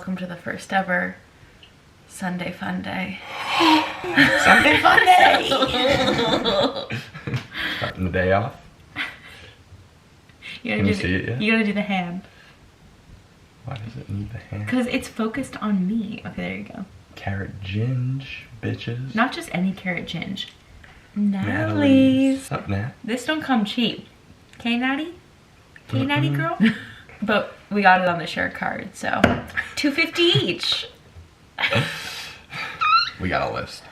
Welcome to the first ever Sunday fun day. Sunday fun day! Starting the day off. Can you see it yet? You gotta do the hand. Why does it need the hand? Because it's focused on me. Okay, there you go. Carrot ginge, bitches. Not just any carrot ginge. Natalie's. Natalie's. What's up, Nat? This don't come cheap. Okay, Natty? Okay, Natty girl? But we got it on the share card, so $2.50 each. We got a list.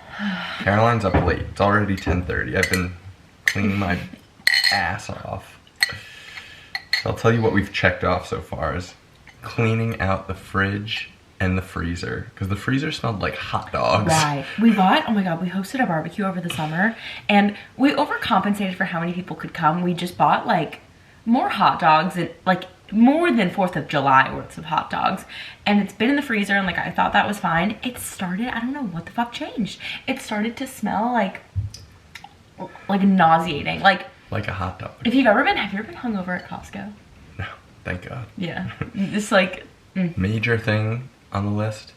Caroline's up late. It's already 10:30. I've been cleaning my ass off. So I'll tell you what we've checked off so far is cleaning out the fridge and the freezer. Because the freezer smelled like hot dogs. Right. We bought, oh my god, we hosted a barbecue over the summer. And we overcompensated for how many people could come. We just bought like more hot dogs and like more than 4th of July worth of hot dogs, and it's been in the freezer, and like I thought that was fine. It started, I don't know what the fuck changed. It started to smell like nauseating, like a hot dog. Have you ever been hungover at Costco? No, thank God. Yeah, it's like Major thing on the list.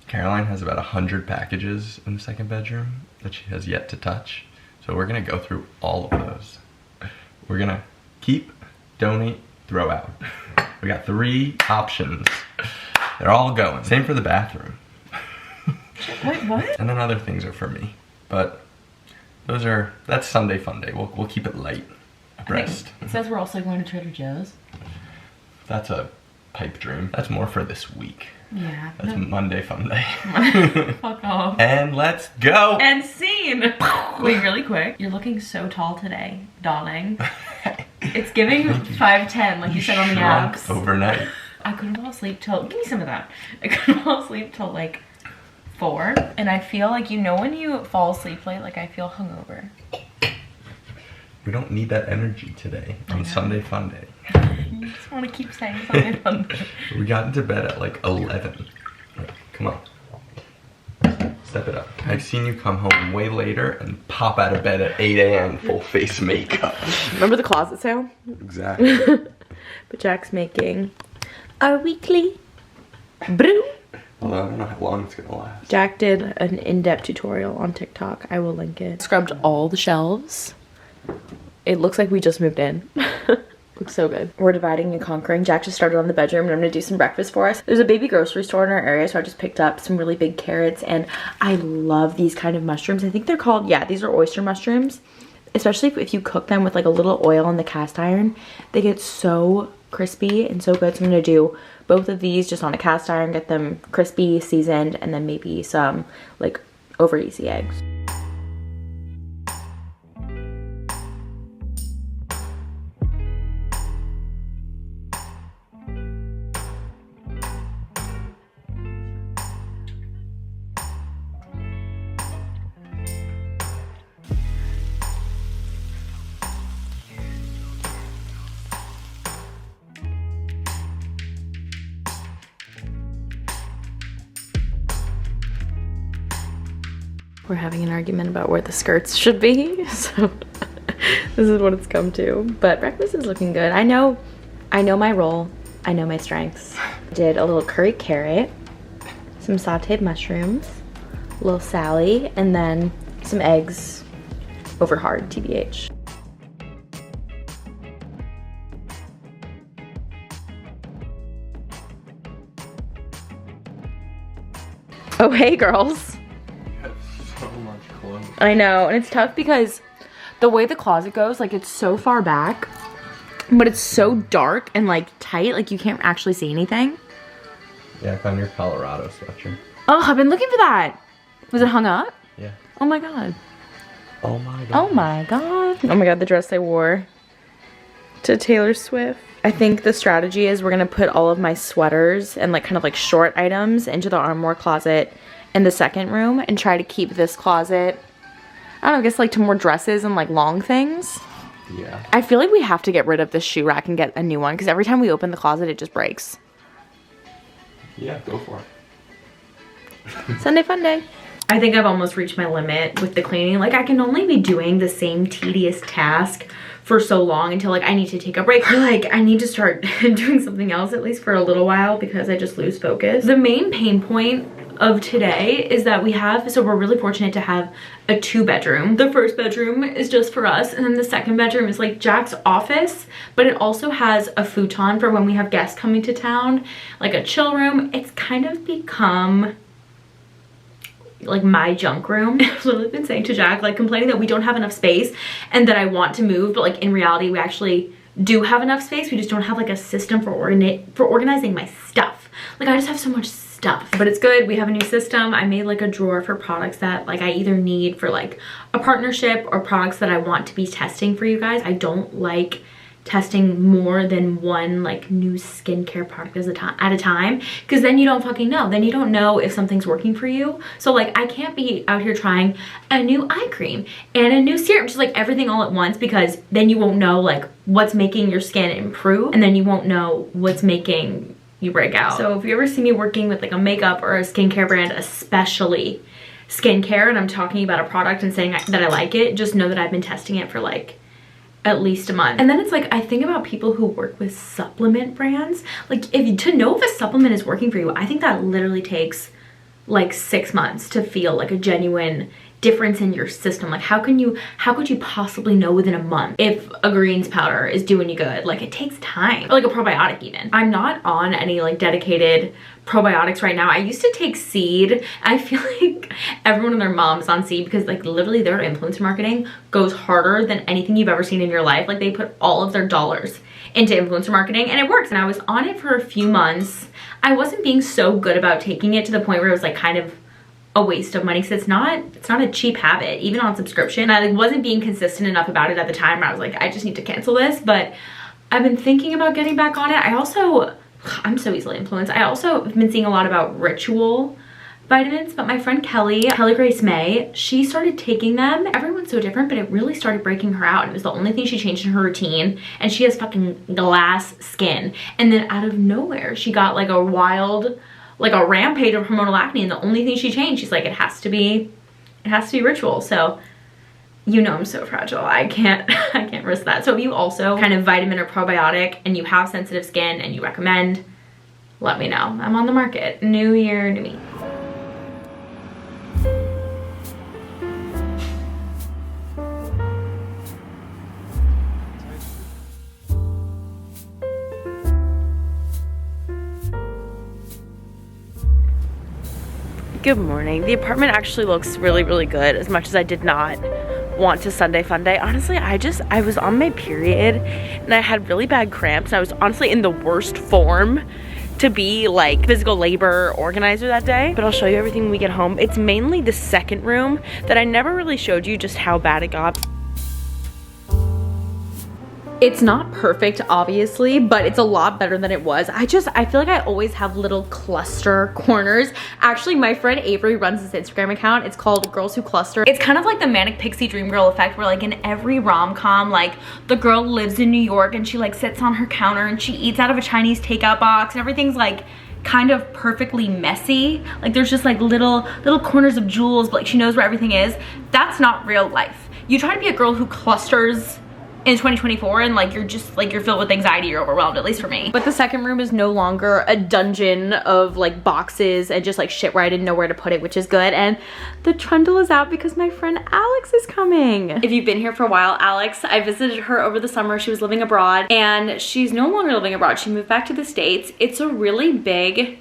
Caroline has about 100 packages in the second bedroom that she has yet to touch, so we're gonna go through all of those. We're gonna keep, donate, throw out. We got 3 options. They're all going. Same for the bathroom. Wait, what? And then other things are for me. But that's Sunday fun day. We'll keep it light. Abreast. It says we're also going to Trader Joe's. That's a pipe dream. That's more for this week. Yeah. That's Monday fun day. Fuck off. And let's go. And scene. Wait, really quick. You're looking so tall today, Dawning. It's giving 5'10", like you said on the shrunk apps. Overnight. I couldn't fall asleep till, give me some of that. I couldn't fall asleep till like 4. And I feel like, you know when you fall asleep late, like I feel hungover. We don't need that energy today on Sunday fun day. You just want to keep saying Sunday fun day. We got into bed at like 11. Come on. Step it up. I've seen you come home way later and pop out of bed at 8 a.m. full face makeup. Remember the closet sale? Exactly. But Jack's making our weekly brew. Although I don't know how long it's gonna last. Jack did an in-depth tutorial on TikTok. I will link it. Scrubbed all the shelves. It looks like we just moved in. Looks so good. We're dividing and conquering. Jack just started on the bedroom and I'm gonna do some breakfast for us. There's a baby grocery store in our area, so I just picked up some really big carrots, and I love these kind of mushrooms. I think they're called, yeah, these are oyster mushrooms. Especially if you cook them with like a little oil in the cast iron. They get so crispy and so good. So I'm gonna do both of these just on a cast iron, get them crispy, seasoned, and then maybe some like over easy eggs. We're having an argument about where the skirts should be, so this is what it's come to. But breakfast is looking good. I know my role. I know my strengths. Did a little curry carrot, some sauteed mushrooms, a little Sally, and then some eggs over hard, TBH. Oh, hey girls. So much clothes. I know, and it's tough because the way the closet goes, like it's so far back, but it's so dark and like tight, like you can't actually see anything. Yeah, I found your Colorado sweatshirt. Oh, I've been looking for that. Was it hung up? Yeah. Oh my god. Oh my god. Oh my god. Oh my god, the dress I wore to Taylor Swift. I think the strategy is we're gonna put all of my sweaters and like kind of like short items into the armoire closet in the second room and try to keep this closet, I don't know, I guess like to more dresses and like long things. Yeah. I feel like we have to get rid of this shoe rack and get a new one because every time we open the closet it just breaks. Yeah, go for it. Sunday fun day. I think I've almost reached my limit with the cleaning. Like I can only be doing the same tedious task for so long until like I need to take a break or like I need to start doing something else at least for a little while because I just lose focus. The main pain point of today is that we're really fortunate to have a 2-bedroom. The first bedroom is just for us, and then the second bedroom is like Jack's office, but it also has a futon for when we have guests coming to town, like a chill room. It's kind of become like my junk room. I've literally been saying to Jack, like complaining that we don't have enough space and that I want to move, but like in reality we actually do have enough space. We just don't have like a system for organizing my stuff. Like I just have so much stuff, but it's good. We have a new system. I made like a drawer for products that like I either need for like a partnership or products that I want to be testing for you guys. I don't like testing more than one like new skincare product at a time, because then you don't fucking know. Then you don't know if something's working for you. So like I can't be out here trying a new eye cream and a new serum, just like everything all at once, because then you won't know like what's making your skin improve, and then you won't know what's making you break out. So if you ever see me working with like a makeup or a skincare brand, especially skincare, and I'm talking about a product and saying that I like it, just know that I've been testing it for like at least a month. And then it's like I think about people who work with supplement brands. Like to know if a supplement is working for you, I think that literally takes like 6 months to feel like a genuine difference in your system. Like how could you possibly know within a month if a greens powder is doing you good? Like it takes time. Or like a probiotic even. I'm not on any like dedicated probiotics right now. I used to take Seed. I feel like everyone and their mom is on Seed because like literally their influencer marketing goes harder than anything you've ever seen in your life. Like they put all of their dollars into influencer marketing and it works. And I was on it for a few months. I wasn't being so good about taking it to the point where it was like kind of a waste of money, because it's not a cheap habit, even on subscription. I like wasn't being consistent enough about it at the time where I was like, I just need to cancel this. But I've been thinking about getting back on it. I'm so easily influenced. I also have been seeing a lot about Ritual vitamins, but my friend Kelly Grace May, she started taking them. Everyone's so different, but it really started breaking her out. It was the only thing she changed in her routine, and she has fucking glass skin. And then out of nowhere, she got like a rampage of hormonal acne, and the only thing she changed, she's like, it has to be Ritual. So you know I'm so fragile. I can't risk that. So if you also kind of vitamin or probiotic and you have sensitive skin and you recommend, let me know. I'm on the market. New year, new me. Good morning. The apartment actually looks really, really good, as much as I did not want to Sunday funday. Honestly, I was on my period and I had really bad cramps, and I was honestly in the worst form to be like physical labor organizer that day. But I'll show you everything when we get home. It's mainly the second room that I never really showed you just how bad it got. It's not perfect, obviously, but it's a lot better than it was. I feel like I always have little cluster corners. Actually, my friend Avery runs this Instagram account. It's called Girls Who Cluster. It's kind of like the Manic Pixie Dream Girl effect, where like in every rom-com, like the girl lives in New York and she like sits on her counter and she eats out of a Chinese takeout box, and everything's like kind of perfectly messy. Like there's just like little corners of jewels, but like she knows where everything is. That's not real life. You try to be a girl who clusters in 2024 and like you're filled with anxiety, you're overwhelmed, at least for me. But the second room is no longer a dungeon of like boxes and just like shit where I didn't know where to put it, which is good. And the trundle is out because my friend Alex is coming. If you've been here for a while, Alex, I visited her over the summer. She was living abroad and she's no longer living abroad. She moved back to the States. It's a really big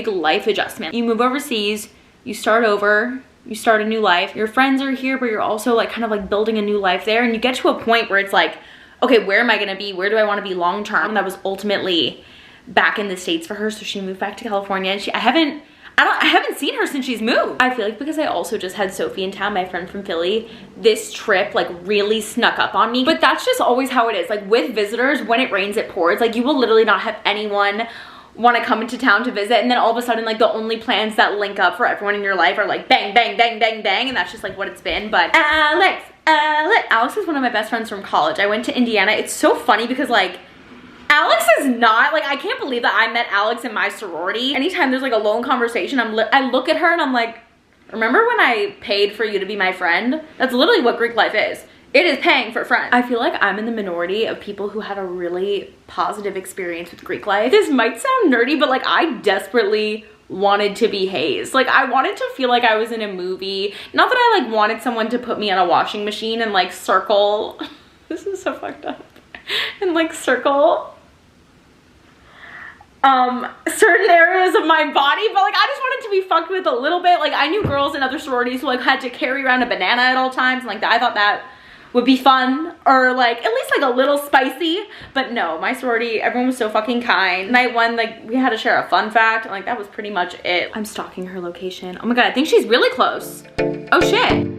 life adjustment. You move overseas, you start over, you start a new life. Your friends are here, but you're also like kind of like building a new life there. And you get to a point where it's like, okay, where am I gonna be? Where do I wanna be long term? That was ultimately back in the States for her. So she moved back to California, and I haven't seen her since she's moved. I feel like because I also just had Sophie in town, my friend from Philly, this trip like really snuck up on me. But that's just always how it is. Like with visitors, when it rains, it pours. Like you will literally not have anyone want to come into town to visit, and then all of a sudden like the only plans that link up for everyone in your life are like bang bang bang bang bang, and that's just like what it's been. But Alex is one of my best friends from college. I went to Indiana. It's so funny because like Alex is not like, I can't believe that I met Alex in my sorority. Anytime there's like a lone conversation, I look at her and I'm like, remember when I paid for you to be my friend? That's literally what Greek life is. It is paying for friends. I feel like I'm in the minority of people who had a really positive experience with Greek life. This might sound nerdy, but like I desperately wanted to be hazed. Like I wanted to feel like I was in a movie. Not that I like wanted someone to put me on a washing machine and like circle. This is so fucked up. And like circle certain areas of my body, but like I just wanted to be fucked with a little bit. Like I knew girls in other sororities who like had to carry around a banana at all times, and like I thought that would be fun, or like at least like a little spicy. But no, my sorority, everyone was so fucking kind. Night one, like we had to share a fun fact, and like that was pretty much it. I'm stalking her location. Oh my god, I think she's really close. Oh shit.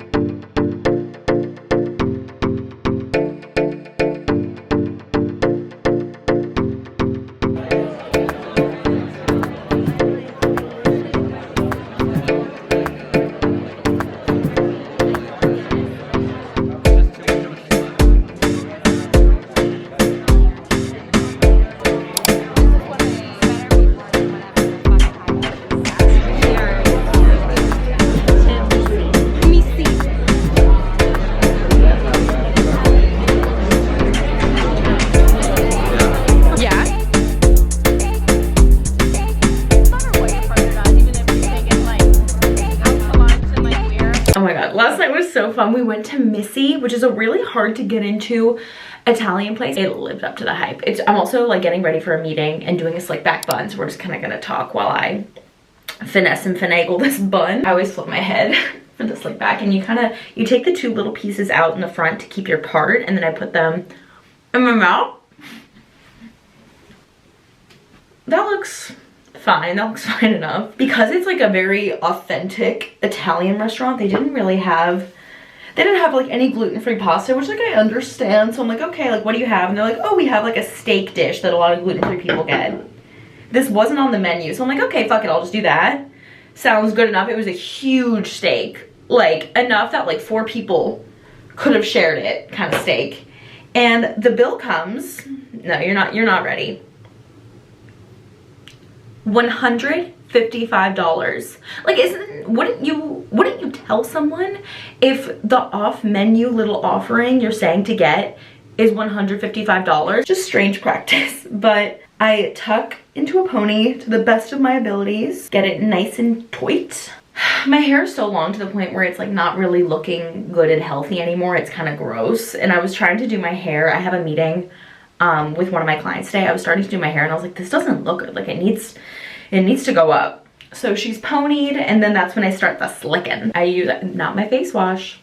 Last night was so fun. We went to Missy, which is a really hard to get into Italian place. It lived up to the hype. I'm also like getting ready for a meeting and doing a slick back bun, so we're just kind of gonna talk while I finesse and finagle this bun. I always flip my head for the slick back, and you take the two little pieces out in the front to keep your part, and then I put them in my mouth. That looks fine. That looks fine enough. Because it's like a very authentic Italian restaurant, they didn't have like any gluten-free pasta, which like I understand. So I'm like, okay, like what do you have? And they're like, oh, we have like a steak dish that a lot of gluten-free people get. This wasn't on the menu, so I'm like, okay, fuck it, I'll just do that. Sounds good enough. It was a huge steak, like enough that like 4 people could have shared it, kind of steak. And the bill comes, no, you're not ready. $155. Like, wouldn't you tell someone if the off-menu little offering you're saying to get is $155? Just strange practice. But I tuck into a pony to the best of my abilities, get it nice and tight. My hair is so long to the point where it's like not really looking good and healthy anymore. It's kind of gross. And I was trying to do my hair. I have a meeting with one of my clients today. I was starting to do my hair and I was like, this doesn't look good. Like it needs to go up. So she's ponied, and then that's when I start the slicking. I use, not my face wash.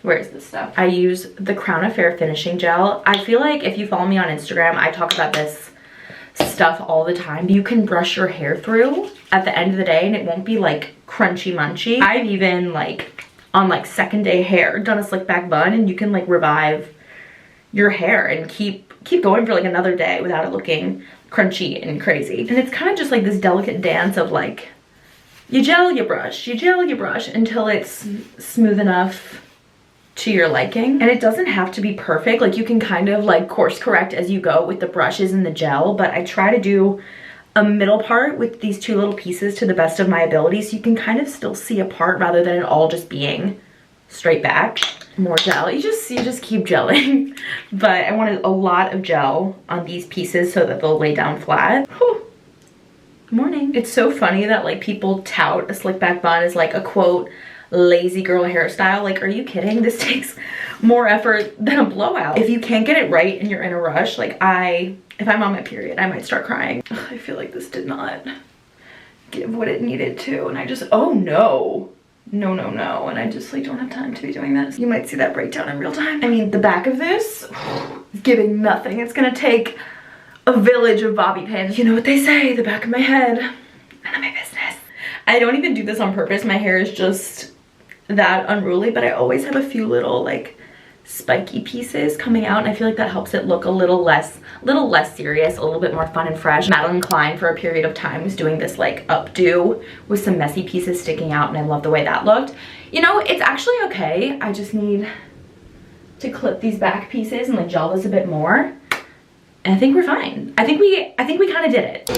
Where is this stuff? I use the Crown Affair finishing gel. I feel like if you follow me on Instagram, I talk about this stuff all the time. You can brush your hair through at the end of the day and it won't be like crunchy munchy. I've even like on like second day hair done a slick back bun, and you can like revive your hair and keep going for like another day without it looking crunchy and crazy. And it's kind of just like this delicate dance of like you gel, you brush, you gel, you brush until it's smooth enough to your liking. And it doesn't have to be perfect. Like you can kind of like course correct as you go with the brushes and the gel, but I try to do a middle part with these 2 little pieces to the best of my ability, so you can kind of still see a part rather than it all just being straight back. More gel. You just keep gelling. But I wanted a lot of gel on these pieces so that they'll lay down flat. Whew. Good morning. It's so funny that like people tout a slick back bun as like a quote lazy girl hairstyle. Like, are you kidding? This takes more effort than a blowout. If you can't get it right and you're in a rush, like if I'm on my period, I might start crying. Ugh, I feel like this did not give what it needed to, and I just, oh no. No, and I just like don't have time to be doing this. You might see that breakdown in real time. I mean, the back of this is giving nothing. It's gonna take a village of bobby pins. You know what they say, the back of my head, none of my business. I don't even do this on purpose. My hair is just that unruly, but I always have a few little like spiky pieces coming out, and I feel like that helps it look a little less serious, a little bit more fun and fresh. Madeline Klein for a period of time was doing this like updo with some messy pieces sticking out, and I love the way that looked. You know, it's actually okay. I just need to clip these back pieces and like gel this a bit more, and I think we're fine. I think we kind of did it.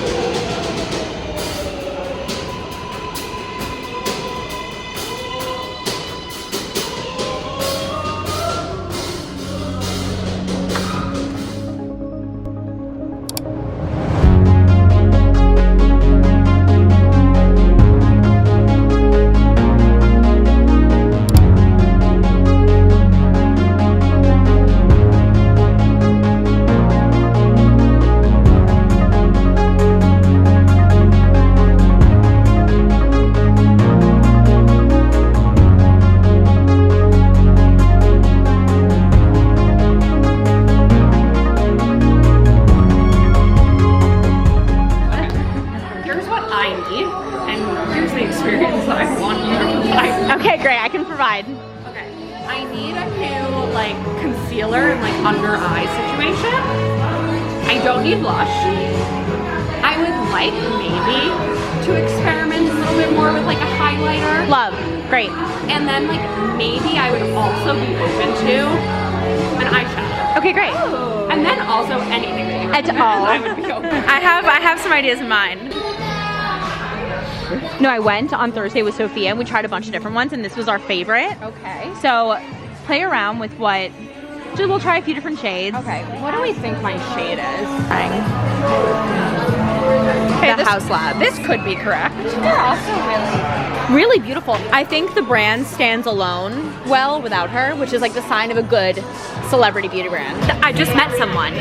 what I need, and here's the experience that I want you to provide. Okay, great. I can provide. Okay, I need a new like concealer and like under eye situation. I don't need blush. I would like maybe to experiment a little bit more with like a highlighter. Love. Great. And then like maybe I would also be open to an eyeshadow. Okay, great. And then also anything that you recommend, I would be open. I have some ideas in mind. No, I went on Thursday with Sophia and we tried a bunch of different ones and this was our favorite. Okay. So play around with what, we'll try a few different shades. Okay, what do we think my shade is? Okay, the House Lab. This could be correct. They're also really beautiful. I think the brand stands alone well without her, which is like the sign of a good celebrity beauty brand. I just met someone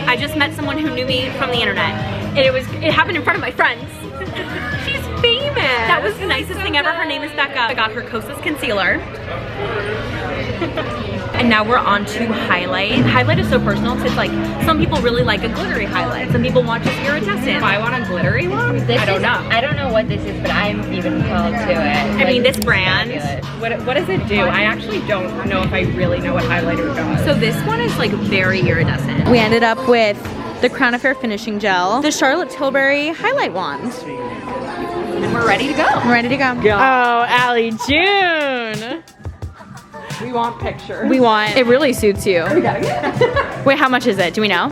who knew me from the internet. It happened in front of my friends. She's famous. That was the nicest thing ever. Her name is Becca. I got her Kosas concealer. And now we're on to highlight. Highlight is so personal because it's like, some people really like a glittery highlight. Some people want just iridescent. If I want a glittery one, I don't know. I don't know what this is, but I'm even called to it. I mean, this brand. What does it do? I actually don't know if I really know what highlighter does. So this one is like very iridescent. We ended up with the Crown Affair Finishing Gel, the Charlotte Tilbury Highlight Wand. And we're ready to go. I'm ready to go. Oh, Allie June. We want pictures. We want, it really suits you. We gotta get Wait, how much is it? Do we know?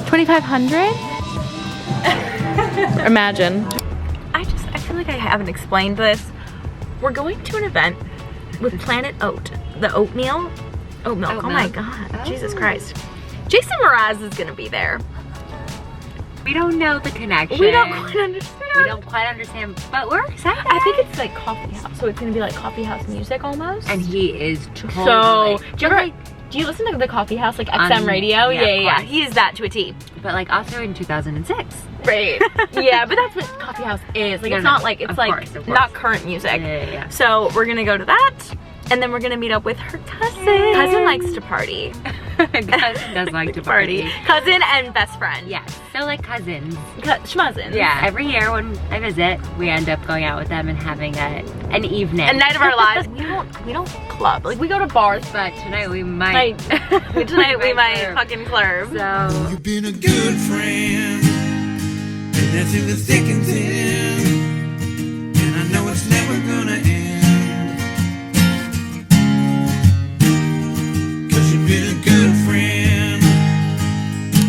2,500? Imagine. I feel like I haven't explained this. We're going to an event with Planet Oat, the oatmeal. Oh my God, Jesus Christ. Jason Mraz is gonna be there. We don't know the connection. We don't quite understand. We don't quite understand, but we're excited. I think it's like coffee house, so it's gonna be like coffee house music almost. And he is totally. So, do you listen to the coffee house, like XM radio? Yeah. He is that to a T. But like also in 2006. Right. Yeah, but that's what coffee house is. Like, it's not like, it's like not current music. Yeah. So we're gonna go to that, and then we're gonna meet up with her cousin. Cousin likes to party. Cousin does like to party. Cousin and best friend. Yes. So like cousins. Schmuzzins. Yeah. Every year when I visit, we end up going out with them and having an evening. A night of our lives. We don't club. Like, we go to bars, but tonight we might. Tonight we might fucking club. So. You've been a good friend, and that's in the thick and thin, and I know it's never gonna end, 'cause you've been a good friend.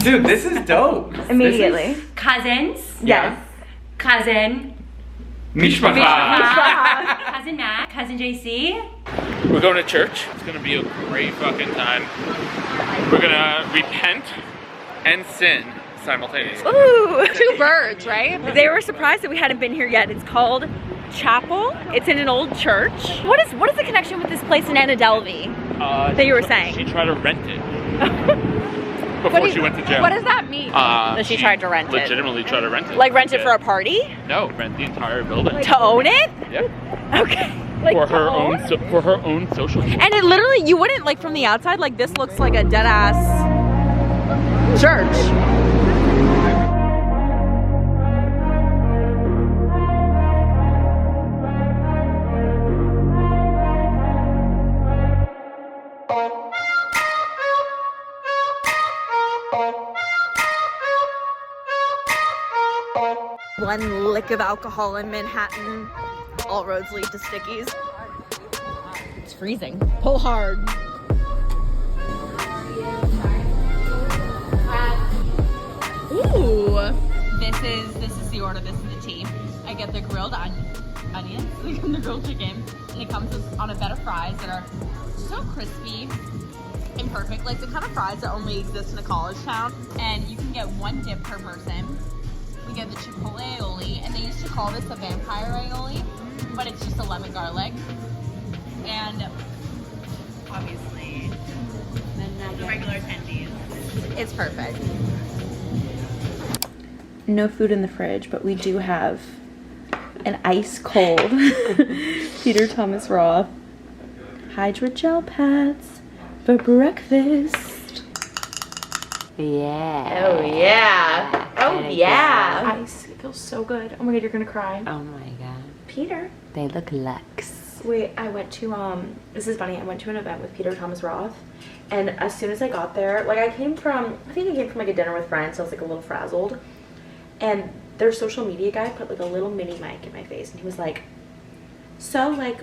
Dude, this is dope. Immediately. Cousins. Yes. Cousin. Mishpacha. Cousin Matt. Cousin JC. We're going to church. It's gonna be a great fucking time. We're gonna repent and sin simultaneously. Ooh, 2 birds, right? They were surprised that we hadn't been here yet. It's called Chapel. It's in an old church. What is the connection with this place in Anna Delvey that you were saying? She tried to rent it before she went to jail. What does that mean? That she tried to rent it? Legitimately tried to rent it. Like rent it for a party? No, rent the entire building. To own it? Yep. Okay. Like For her own social. And it literally, you wouldn't, like, from the outside, like, this looks like a dead ass church. One lick of alcohol in Manhattan, all roads lead to Stickies. It's freezing. Pull hard. Ooh. This is the order. This is the tea. I get the grilled onions, the grilled chicken, and it comes on a bed of fries that are so crispy and perfect. Like the kind of fries that only exist in a college town. And you can get 1 dip per person. We get the chipotle aioli, and they used to call this a vampire aioli, but it's just a lemon garlic. And obviously, the regular attendees. It's perfect. No food in the fridge, but we do have an ice cold Peter Thomas Roth hydrogel pads for breakfast. Yeah. Oh yeah. Oh yeah. Ice feels so good. Oh my god, you're gonna cry. Oh my god. Peter. They look luxe. Wait, I went to, this is funny, I went to an event with Peter Thomas Roth, and as soon as I got there, like I think I came from like a dinner with friends, so I was like a little frazzled, and their social media guy put like a little mini mic in my face, and he was like, so like,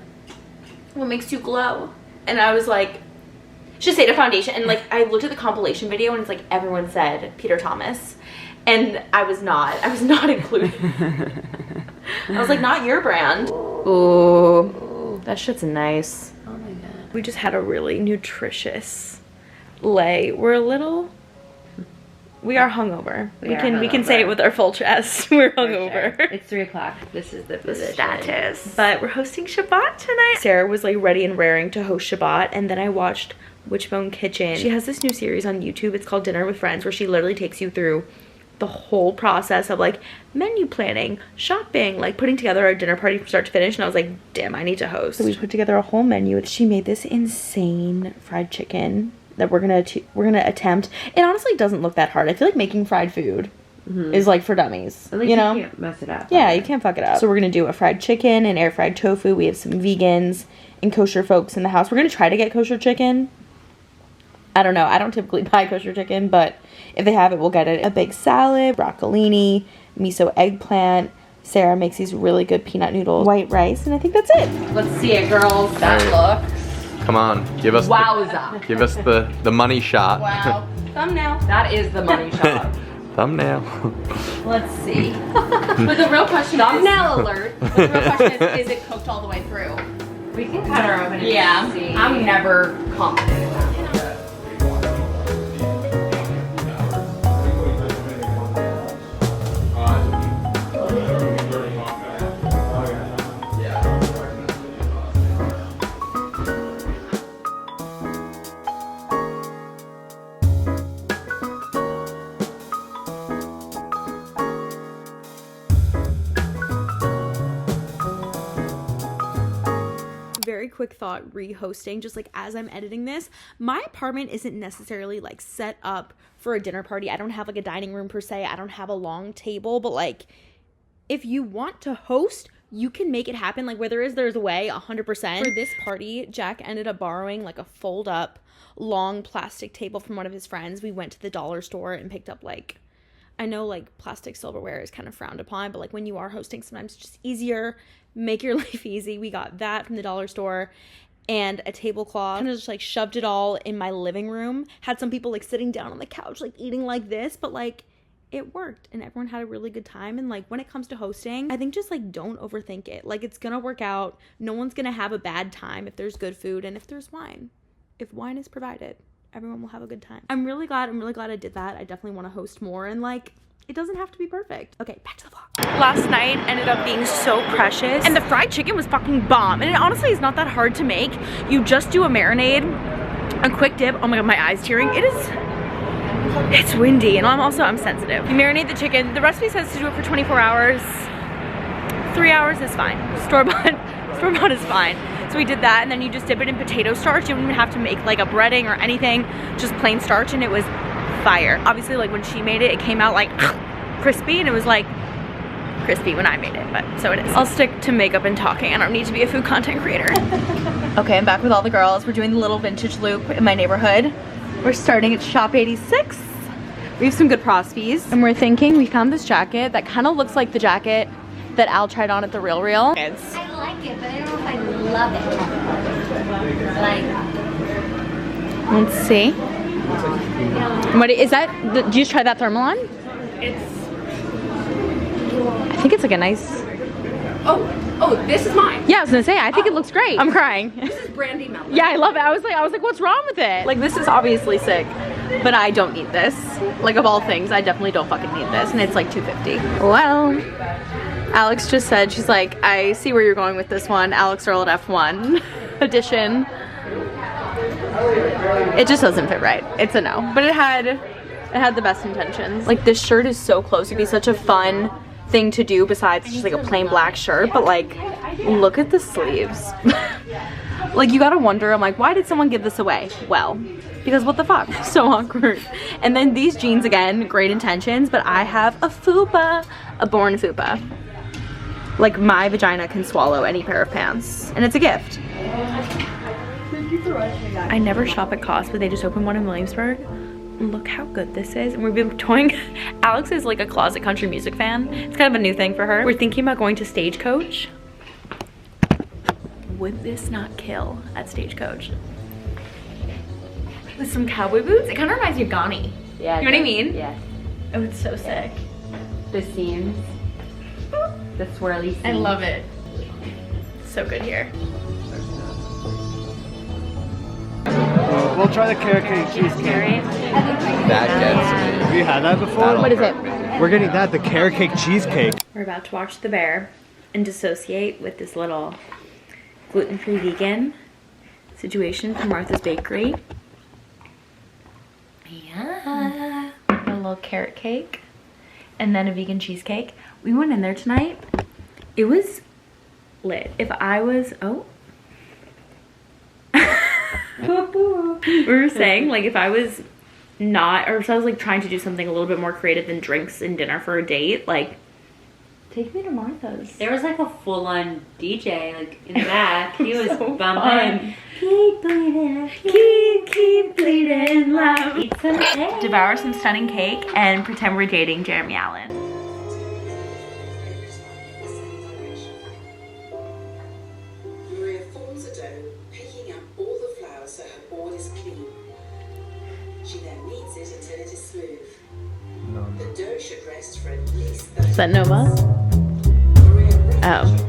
what makes you glow? And I was like, just say the foundation. And like I looked at the compilation video and it's like everyone said Peter Thomas, and I was not included. I was like, not your brand. Ooh, that shit's nice. Oh my god. We just had a really nutritious lay. We are hungover. We can say it with our full chest. We're hungover. Sure. It's 3 o'clock. This is the position. Status. But we're hosting Shabbat tonight. Sarah was like ready and raring to host Shabbat, and then I watched Wishbone Kitchen. She has this new series on YouTube. It's called Dinner with Friends, where she literally takes you through the whole process of like menu planning, shopping, like putting together a dinner party from start to finish. And I was like, damn, I need to host. So we put together a whole menu. She made this insane fried chicken that we're gonna attempt. It honestly doesn't look that hard. I feel like making fried food is like for dummies. At least you know, can't mess it up. Yeah, you can't fuck it up. So we're gonna do a fried chicken and air fried tofu. We have some vegans and kosher folks in the house. We're gonna try to get kosher chicken. I don't know. I don't typically buy kosher chicken, but if they have it, we'll get it. A big salad, broccolini, miso eggplant. Sarah makes these really good peanut noodles, white rice, and I think that's it. Let's see it, girls. That look. Come on, give us Wowza. give us the money shot. Wow. Thumbnail. That is the money shot. Thumbnail. Let's see. But the real question Thumbnail alert. is, the real question is it cooked all the way through? We can cut our oven. Yeah. See. I'm never confident in that. Very quick thought, re-hosting, just like as I'm editing this, my apartment isn't necessarily like set up for a dinner party. I don't have like a dining room per se. I don't have a long table, but like if you want to host, you can make it happen. Like where there is, there's a way, 100%. For this party, Jack ended up borrowing like a fold up long plastic table from one of his friends. We went to the dollar store and picked up like, I know like plastic silverware is kind of frowned upon, but like when you are hosting, sometimes it's just easier, make your life easy. We got that from the dollar store and a tablecloth. Kind of just like shoved it all in my living room. Had some people like sitting down on the couch, like eating like this, but like it worked and everyone had a really good time. And like when it comes to hosting, I think just like don't overthink it. Like it's gonna work out. No one's gonna have a bad time if there's good food and if there's wine. If wine is provided, everyone will have a good time. I'm really glad I did that. I definitely want to host more, and like it doesn't have to be perfect. Okay, back to the vlog. Last night ended up being so precious, and the fried chicken was fucking bomb. And it honestly is not that hard to make. You just do a marinade, a quick dip. Oh my god, my eye's tearing. It's windy, and I'm sensitive. You marinate the chicken. The recipe says to do it for 24 hours. 3 hours is fine. Store-bought is fine. So we did that, and then you just dip it in potato starch. You don't even have to make like a breading or anything, just plain starch, and it was fire. Obviously, like when she made it, it came out like crispy, and it was like crispy when I made it, but so it is. I'll stick to makeup and talking. I don't need to be a food content creator. Okay, I'm back with all the girls. We're doing the little vintage loop in my neighborhood. We're starting at Shop 86. We have some good prosties, and we're thinking we found this jacket that kind of looks like the jacket that Al tried on at the Real. I like it, but I don't know if I love it. Let's see. What is that? Did you just try that thermal on? I think it's like a nice. Oh, this is mine. Yeah, I was gonna say, I think it looks great. I'm crying. This is brandy milk. Yeah, I love it. I was like, what's wrong with it? Like, this is obviously sick, but I don't need this. Like, of all things, I definitely don't fucking need this, and it's like $2.50. Well, Alex just said, she's like, I see where you're going with this one. Alex Earl at F1 edition. It just doesn't fit right. It's a no. But it had the best intentions. Like, this shirt is so close. It'd be such a fun thing to do besides just like a plain black shirt, but like, look at the sleeves. Like, you gotta wonder, I'm like, why did someone give this away? Well, because what the fuck? So awkward. And then these jeans again, great intentions, but I have a fupa, a born fupa. Like my vagina can swallow any pair of pants, and it's a gift. I never shop at Cost, but they just opened one in Williamsburg. Look how good this is. And we've been toying. Alex is like a closet country music fan. It's kind of a new thing for her. We're thinking about going to Stagecoach. Would this not kill at Stagecoach? With some cowboy boots? It kind of reminds me of Ghani. Yeah. You know what I mean? Yeah. Oh, it's so sick. The seams. The swirly seams. I love it. So good here. We'll try the carrot cake cheesecake. That gets me. Have you had that before? What is it? We're getting that, the carrot cake cheesecake. We're about to watch The Bear and dissociate with this little gluten-free vegan situation from Martha's Bakery. Yeah. A little carrot cake and then a vegan cheesecake. We went in there tonight. It was lit. If I was, we were saying, like, if I was not, or if I was like trying to do something a little bit more creative than drinks and dinner for a date, like, take me to Martha's. There was like a full-on DJ like in the back. He was So bumping. fun. Keep bleeding loud. Eat some cake. Devour some stunning cake and pretend we're dating Jeremy Allen. Maria forms a dough, picking up all the flour so her board is clean. She then kneads it until it is smooth. The dough should rest for at least 30 Is that Nova? Maria Oh.